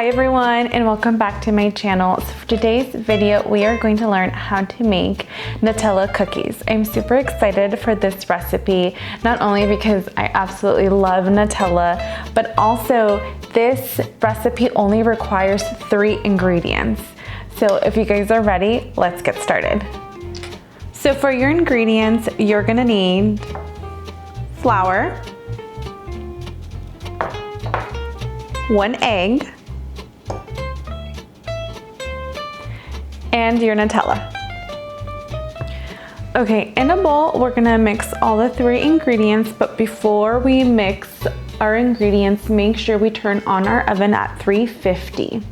Hi everyone, and welcome back to my channel. So for today's video, we are going to learn how to make Nutella cookies. I'm super excited for this recipe, not only because I absolutely love Nutella, but also this recipe only requires 3 ingredients. So if you guys are ready, let's get started. So for your ingredients, you're gonna need flour, 1 egg, and your Nutella. Okay, in a bowl, we're gonna mix all the 3 ingredients, but before we mix our ingredients, make sure we turn on our oven at 350.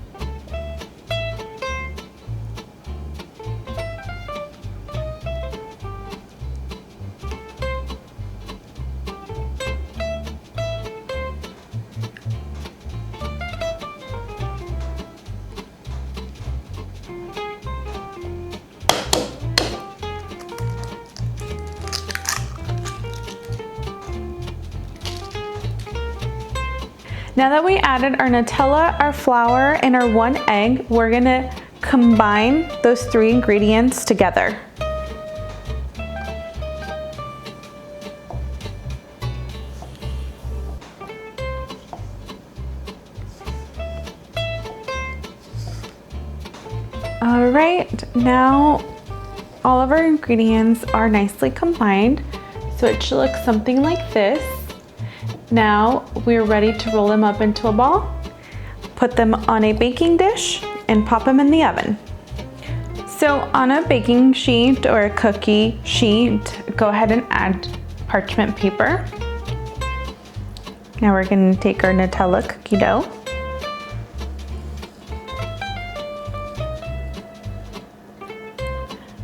Now that we added our Nutella, our flour, and our 1 egg, we're gonna combine those 3 ingredients together. All right, now all of our ingredients are nicely combined, so it should look something like this. Now we're ready to roll them up into a ball, put them on a baking dish, and pop them in the oven. So on a baking sheet or a cookie sheet, go ahead and add parchment paper. Now we're going to take our Nutella cookie dough.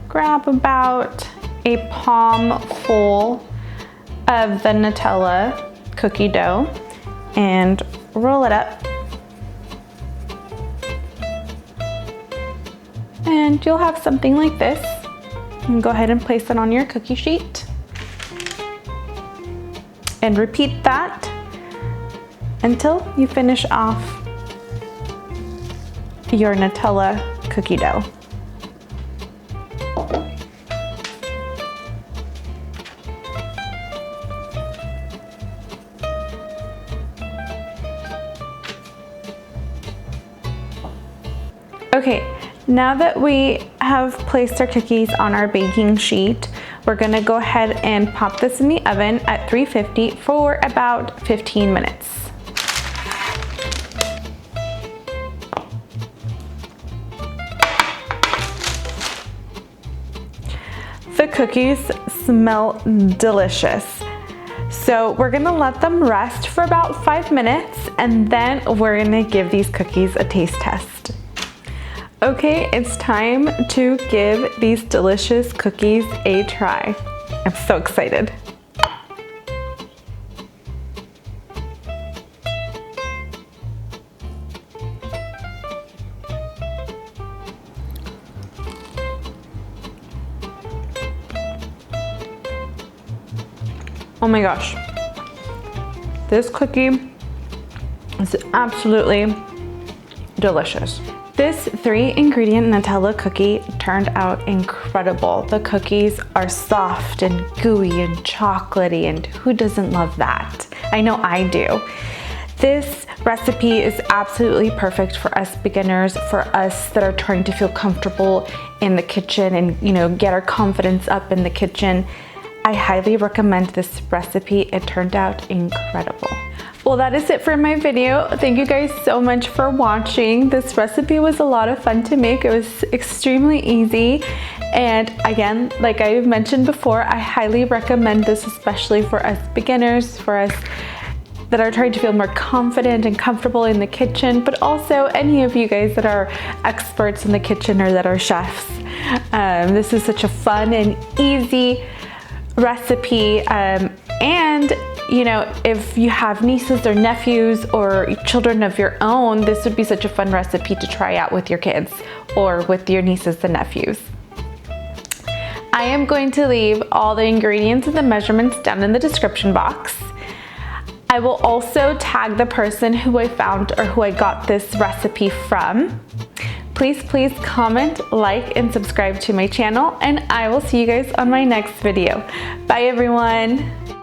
Grab about a palm full of the Nutella cookie dough and roll it up, and you'll have something like this. And go ahead and place it on your cookie sheet and repeat that until you finish off your Nutella cookie dough. Okay, now that we have placed our cookies on our baking sheet, we're gonna go ahead and pop this in the oven at 350 for about 15 minutes. The cookies smell delicious. So we're gonna let them rest for about 5 minutes, and then we're gonna give these cookies a taste test. Okay, it's time to give these delicious cookies a try. I'm so excited. Oh my gosh. This cookie is absolutely delicious. This 3 ingredient Nutella cookie turned out incredible. The cookies are soft and gooey and chocolatey, and who doesn't love that? I know I do. This recipe is absolutely perfect for us beginners, for us that are trying to feel comfortable in the kitchen and get our confidence up in the kitchen. I highly recommend this recipe. It turned out incredible. Well, that is it for my video. Thank you guys so much for watching. This recipe was a lot of fun to make. It was extremely easy. And again, like I mentioned before, I highly recommend this, especially for us beginners, for us that are trying to feel more confident and comfortable in the kitchen, but also any of you guys that are experts in the kitchen or that are chefs. This is such a fun and easy recipe, and if you have nieces or nephews or children of your own, this would be such a fun recipe to try out with your kids or with your nieces and nephews. I am going to leave all the ingredients and the measurements down in the description box. I will also tag the person who I found or who I got this recipe from. Please comment, like, and subscribe to my channel, and I will see you guys on my next video. Bye everyone.